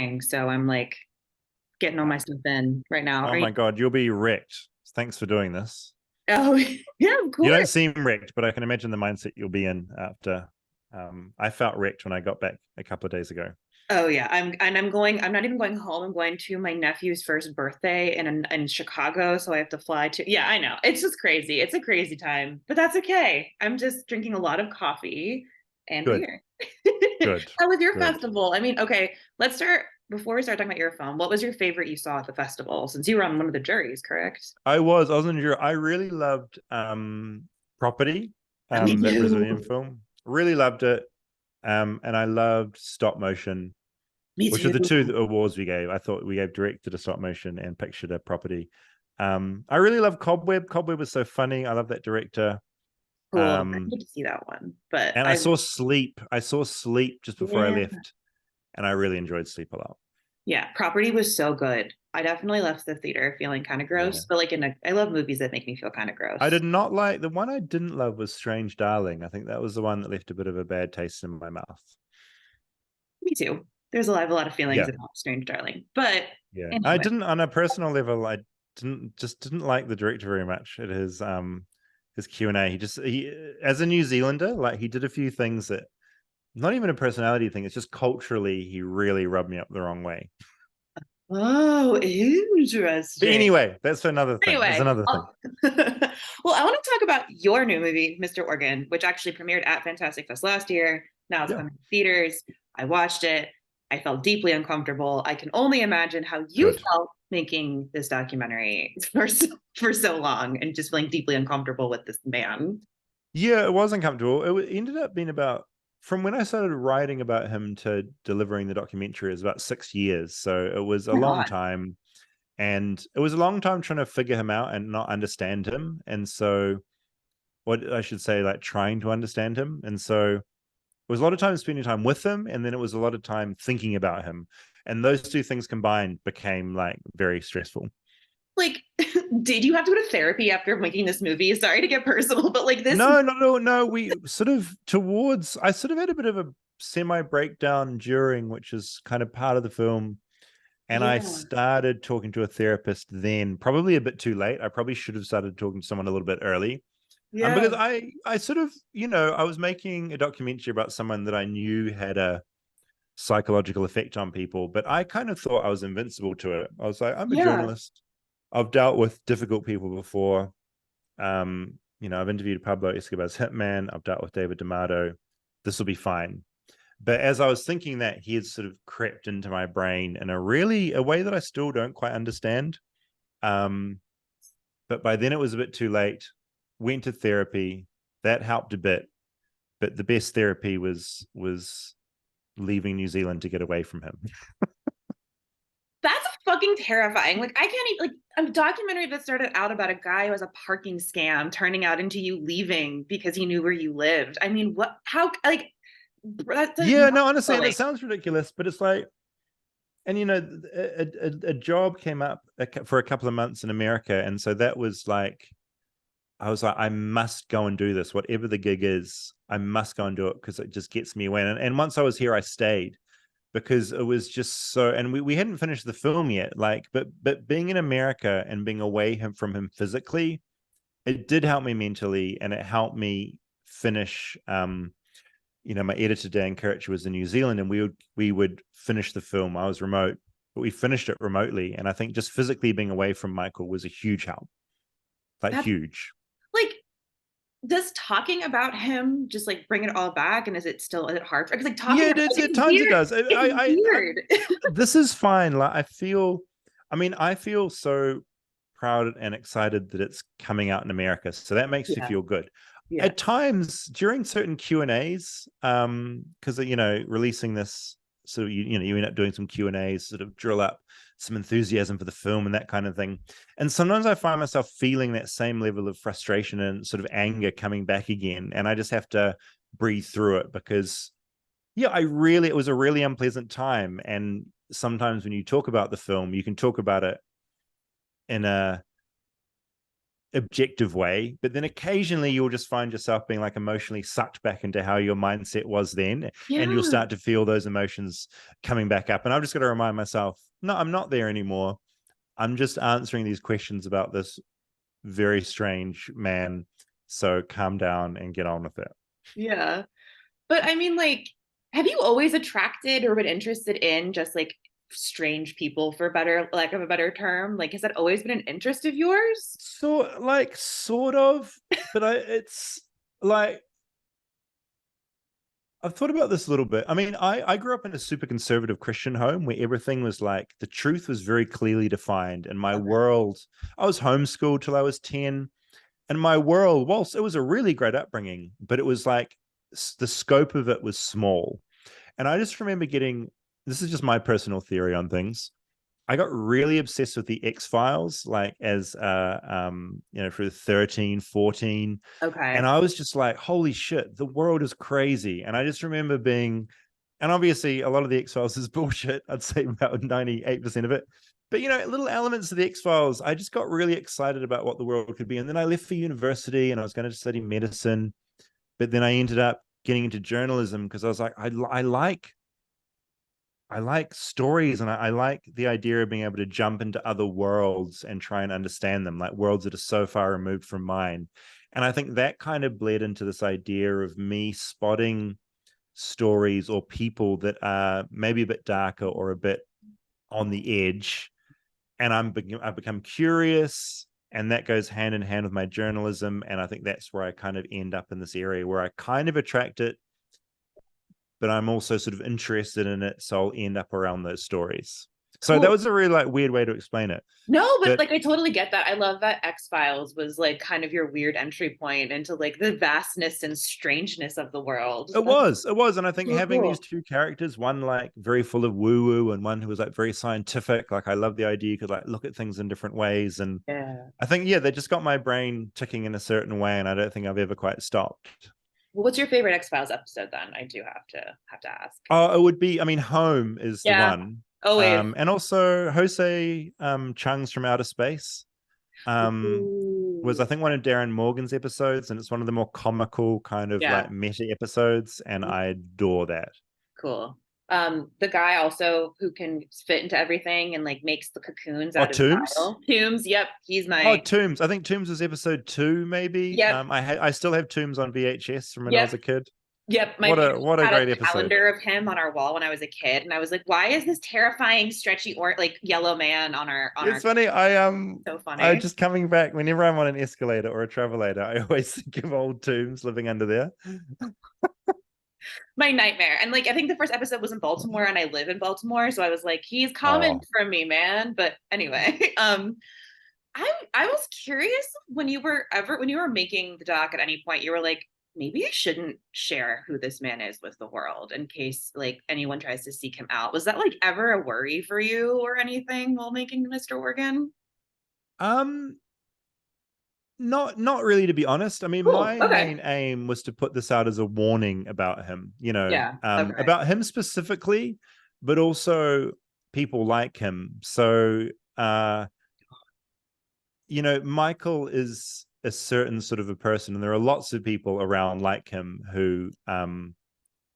thing, so I'm like getting all my stuff in right now. Oh Are you? my God, you'll be wrecked. Thanks for doing this. Oh, yeah, of You don't course. seem wrecked, but I can imagine the mindset you'll be in after. I felt wrecked when I got back a couple of days ago. Oh yeah, I'm going. I'm not even going home. I'm going to my nephew's first birthday in Chicago, so I have to fly to. Yeah, I know. It's just crazy. It's a crazy time, but that's okay. I'm just drinking a lot of coffee and Good, beer. good, How was your good. festival? I mean, okay, let's start before we start talking about your film. What was your favorite you saw at the festival? Since you were on one of the juries, correct? I was in Europe. I really loved Property, Me that Brazilian too. film. Really loved it. And I loved stop motion, Me which are too. the two awards we gave. I thought we gave director to stop motion and picture to Property. I really love Cobweb. Cobweb was so funny. I love that director. Cool. I Um, need to see that one, but and I I saw Sleep. I saw Sleep just before I yeah. left, and I really enjoyed Sleep a lot. Yeah, Property was so good. I definitely left the theater feeling kind of Yeah. gross, but like I love movies that make me feel kind of I gross. did not like the one I didn't love was Strange Darling. I think that was the one that left a bit of a bad taste in my mouth. Me too. I have a lot of feelings Yeah, about Strange Darling, but yeah. I anyway, didn't on a personal level, I didn't like the director very much at his Q&A. He as a New Zealander, like he did a few things that not even a personality thing, it's just culturally he really rubbed me up the wrong way. oh, But interesting. anyway, that's another thing. That's Anyway, another thing. well, I want to talk about your new movie, Mr. Organ, which actually premiered at Fantastic Fest last year. Now it's Yeah, coming to theaters. I watched it. I felt deeply uncomfortable. I can only imagine how you good. felt making this documentary for so long and just feeling deeply uncomfortable with this man. Yeah, it was uncomfortable. It ended up being about from when I started writing about him to delivering the documentary is about 6 years. So it was a Oh my long God. time, and it was a long time trying to figure him out and not understand him. And so, what I should say, like trying to understand him. And so it was a lot of time spending time with him, and then it was a lot of time thinking about him. And those two things combined became like very stressful. Like, did you have to go to therapy after making this movie? Sorry to get personal, but like this. No, no, no, no. We sort of towards, I sort of had a bit of a semi breakdown during, which is kind of part of the film. And I Yeah. started talking to a therapist then, probably a bit too late. I probably should have started talking to someone a little bit early. Yeah. Because I sort of, I was making a documentary about someone that I knew had a psychological effect on people, but I kind of thought I was invincible to it. I was like, I'm a Yeah. journalist. I've dealt with difficult people before. I've interviewed Pablo Escobar's hitman. I've dealt with David D'Amato. This will be fine. But as I was thinking that, he had sort of crept into my brain in a way that I still don't quite understand. Um, but by then it was a bit too late. Went to therapy. That helped a bit. But the best therapy was leaving New Zealand to get away from him. That's fucking terrifying. Like I can't even like a documentary that started out about a guy who was a parking scam turning out into you leaving because he knew where you lived. I mean, what how like that's Yeah, no, honestly, and it like sounds ridiculous, but it's like, and a job came up for a couple of months in America, and so that was like, I was like, I must go and do this, whatever the gig is, I must go and do it because it just gets me away. And once I was here, I stayed because it was just so, and we hadn't finished the film yet, like, but being in America and being away from him physically, it did help me mentally, and it helped me finish. My editor Dan Kirch was in New Zealand, and we would finish the film. I was remote, but we finished it remotely, and I think just physically being away from Michael was a huge help, like that's huge. like does talking about him just like bring it all back and is it hard because like talking Yeah, about it's like, at it's times it weird. does. It's weird. This is fine. Like I feel so proud and excited that it's coming out in America. So that makes me Yeah. feel good. Yeah. At times during certain Q&As, because releasing this, so you end up doing some Q&As, sort of drill up some enthusiasm for the film and that kind of thing. And sometimes I find myself feeling that same level of frustration and sort of anger coming back again. And I just have to breathe through it because yeah, it was a really unpleasant time. And sometimes when you talk about the film, you can talk about it in a objective way, but then occasionally you'll just find yourself being like emotionally sucked back into how your mindset was then, and you'll Yeah. start to feel those emotions coming back up. And I've just got to remind myself, no, I'm not there anymore. I'm just answering these questions about this very strange man. So calm down and get on with it. Yeah. But I mean, like, have you always attracted or been interested in just like strange people, for better lack of a better term? Like, has that always been an interest of yours? So like sort of, but it's like I've thought about this a little bit. I mean, I grew up in a super conservative Christian home where everything was like the truth was very clearly defined. And my Okay. world, I was homeschooled till I was 10. And my world, whilst it was a really great upbringing, but it was like the scope of it was small. And I just remember getting, this is just my personal theory on things. I got really obsessed with the X Files, like as for 13, 14. And Okay. I was just like, holy shit, the world is crazy. And I just remember being, and obviously a lot of the X Files is bullshit. I'd say about 98% of it. But little elements of the X Files, I just got really excited about what the world could be. And then I left for university and I was going to study medicine. But then I ended up getting into journalism because I was like, I like stories, and I like the idea of being able to jump into other worlds and try and understand them, like worlds that are so far removed from mine. And I think that kind of bled into this idea of me spotting stories or people that are maybe a bit darker or a bit on the edge. And I've become curious, and that goes hand in hand with my journalism. And I think that's where I kind of end up in this area where I kind of attract it, but I'm also sort of interested in it, so I'll end up around those stories. So that Cool. was a really like weird way to explain it. No, but But like I totally get that. I love that X Files was like kind of your weird entry point into like the vastness and strangeness of the world. That's it was, and I think so having these cool. two characters, one like very full of woo woo, and one who was like very scientific. Like I love the idea you could like look at things in different ways, and Yeah. I think they just got my brain ticking in a certain way, and I don't think I've ever quite stopped. Well, what's your favorite X Files episode then? I do have to ask. Oh, it would be. I mean, Home is the Yeah, one, always. and also Jose Chung's from Outer Space. Was I Ooh. think one of Darren Morgan's episodes, and it's one of the more comical kind of Yeah, like meta episodes, and I adore that. cool. The guy also who can fit into everything and like makes the cocoons Oh, out of Tombs. tile. Tombs, yep, he's Oh, my Tombs. I think Tombs was episode 2, maybe. yep, I still have Tombs on VHS from when I was yep. a kid. Yep, my What a parents what a had a great episode. calendar of him on our wall when I was a kid, and I was like, "Why is this terrifying, stretchy, or like yellow man on our?" It's funny. So I funny. just coming back whenever I'm on an escalator or a travelator, I always think of old Tombs living under there. My nightmare. And like, I think the first episode was in Baltimore, and I live in Baltimore, so I was like, "He's coming Oh, for me, man." But anyway, I was curious when you were making the doc at any point, you were like, maybe I shouldn't share who this man is with the world in case like anyone tries to seek him out. Was that like ever a worry for you or anything while making Mr. Organ? um, not really, to be honest. I mean, Cool. my Okay. main aim was to put this out as a warning about him, Yeah. Okay. about him specifically, but also people like him. So, Michael is a certain sort of a person, and there are lots of people around like him who, I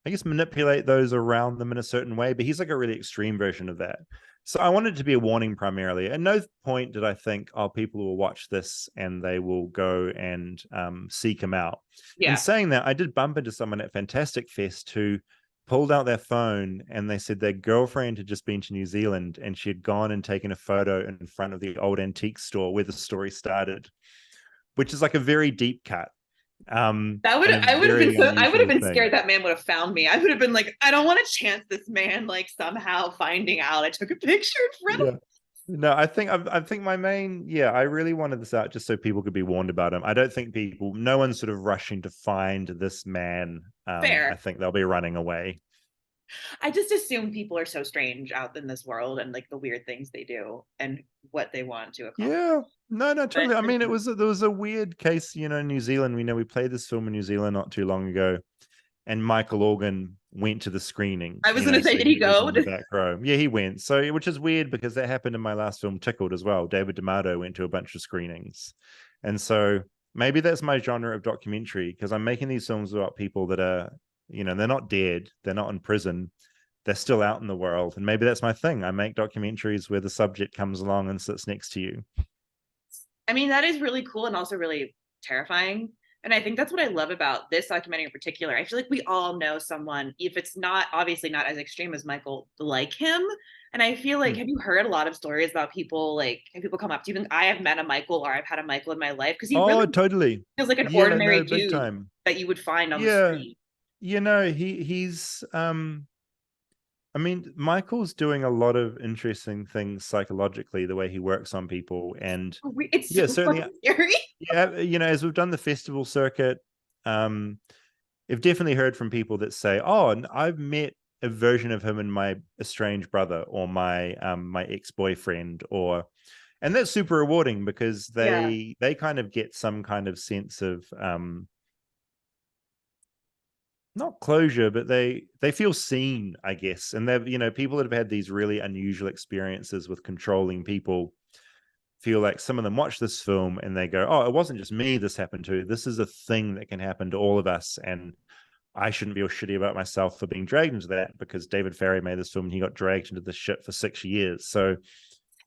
guess, manipulate those around them in a certain way, but he's like a really extreme version of that. So I wanted it to be a warning primarily. At no point did I think, oh, people will watch this and they will go and seek him out. In Yeah. saying that, I did bump into someone at Fantastic Fest who pulled out their phone and they said their girlfriend had just been to New Zealand and she had gone and taken a photo in front of the old antique store where the story started, which is like a very deep cut, That would and a I would have been very so I would have unusual been thing. scared that man would have found me. I would have been like, I don't want to chance this man like somehow finding out I took a picture in front of Yeah. No, I think my main, I really wanted this out just so people could be warned about him. I don't think no one's sort of rushing to find this man. I fair. think they'll be running away. I just assume people are so strange out in this world and like the weird things they do and what they want to accomplish. Yeah, no, no, But totally. I mean, there was a weird case, New Zealand. We played this film in New Zealand not too long ago, and Michael Organ went to the I screenings, was gonna say, so did he he was go? in the back row. Yeah, he went. So, which is weird because that happened in my last film, Tickled, as well. David D'Amato went to a bunch of screenings, And so maybe that's my genre of documentary, because I'm making these films about people that are, they're not dead, they're not in prison, they're still out in the world. And maybe that's my thing. I make documentaries where the subject comes along and sits next to you. I mean, that is really cool and also really terrifying. And I think that's what I love about this documentary in particular. I feel like we all know someone, if it's not obviously not as extreme as Michael, like him. And I feel like, Hmm. have you heard a lot of stories about people like, have people come up to you and I have met a Michael or I've had a Michael in my life? Because he really Oh, totally. feels like an Yeah, ordinary no, big dude time. that you would find on the Yeah. street. He's I mean, Michael's doing a lot of interesting things psychologically, the way he works on people. And It's yeah, so certainly, fucking scary. yeah, as we've done the festival circuit, um, I've definitely heard from people that say, "Oh, and I've met a version of him in my estranged brother or my ex-boyfriend," and that's super rewarding because Yeah. they kind of get some kind of sense of not closure, but they feel seen, I guess. And they've, people that have had these really unusual experiences with controlling people feel like some of them watch this film and they go, "Oh, it wasn't just me this happened to. This is a thing that can happen to all of us." And I shouldn't feel shitty about myself for being dragged into that, because David Farrier made this film and he got dragged into this shit for 6 years. So,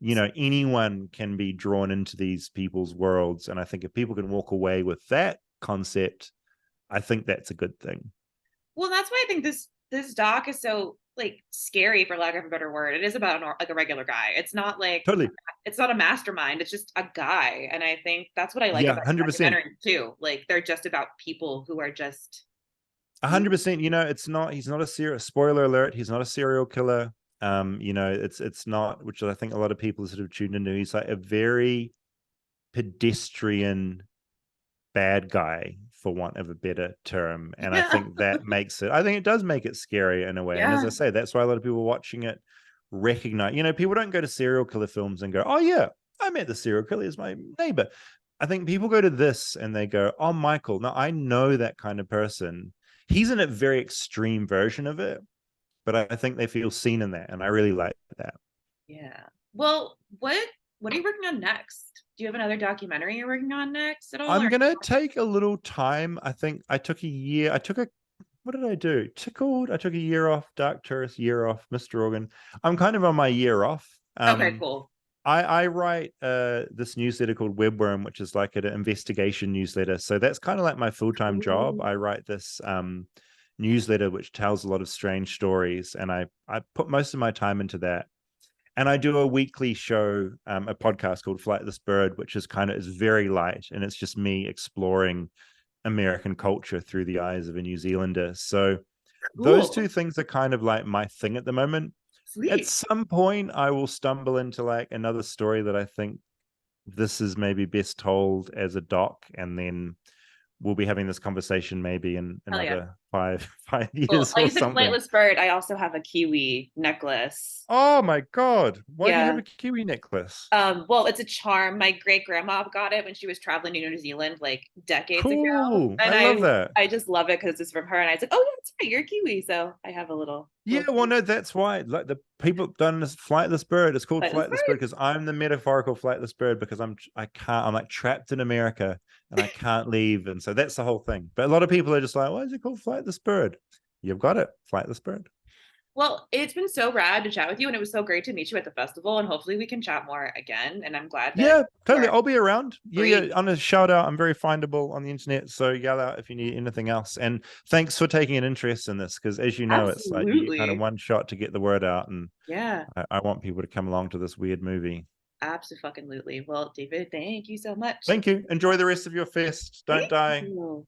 anyone can be drawn into these people's worlds. And I think if people can walk away with that concept, I think that's a good thing. Well, that's why I think this doc is so like scary, for lack of a better word. It is about like a regular guy. It's not like Totally. it's not a mastermind. It's just a guy, and I think that's what I like Yeah, about 100%. documentaries too. Like they're just about people who are just 100%. He's not a serial, spoiler alert, he's not a serial killer. It's not, which I think a lot of people sort of tuned into. He's like a very pedestrian bad guy, for want of a better term. And I yeah, think I think it does make it scary in a way. And as I yeah. say, that's why a lot of people watching it recognize, people don't go to serial killer films and go, "Oh yeah, I met the serial killer, is my neighbor." I think people go to this and they go, "Oh, Michael, now I know that kind of person. He's in a very extreme version of it, but I think they feel seen in that." And I really like that. Yeah. Well, what are you working on next? Do you have another documentary you're working on next at all? I'm Or gonna take a little time. I think I took a year. I took a What did I do? Tickled. I took a year off. Dark Tourist, year off. Mr. Organ. I'm kind of on my year off. okay, cool. I write this newsletter called Webworm, which is like an investigation newsletter. So that's kind of like my full-time job. I Ooh. write this newsletter which tells a lot of strange stories, and I put most of my time into that. And I do a weekly show, a podcast called Flight This Bird, which is very light, and it's just me exploring American culture through the eyes of a New Zealander. So those two Cool. things are kind of like my thing at the moment. At Sweet. some point, I will stumble into like another story that I think this is maybe best told as a doc, and then we'll be having this conversation maybe in Hell yeah. another five five Cool. years Oh, or you said something. flightless bird. I also have a kiwi necklace. Oh my god! Why do you have Yeah. a kiwi necklace? Well, it's a charm. My great grandma got it when she was traveling to New Zealand like decades ago, Cool. and I love that. I just love it because it's from her. And I was like, oh yeah, that's right, you're a Kiwi, so I have a Yeah, little well, no, that's why. Like the people done this flightless bird. It's called flightless flightless bird bird. because I'm the metaphorical flightless bird, because I can't, I'm like trapped in America and I can't leave, and so that's the whole thing. But a lot of people are just like, "Why is it called flightless bird?" You've got it, flightless bird. Well, it's been so rad to chat with you, and it was so great to meet you at the festival. And hopefully, we can chat more again. And I'm glad that Yeah, you totally. are I'll be around. Yeah, free. yeah. On a shout out, I'm very findable on the internet, so yell out if you need anything else. And thanks for taking an interest in this, because as you know, it's like you get kind of Absolutely. one shot to get the word out, and Yeah. I want people to come along to this weird movie. Absolutely. Well, David, thank you so much. Thank you. Enjoy the rest of your fest. Don't Thank die. you.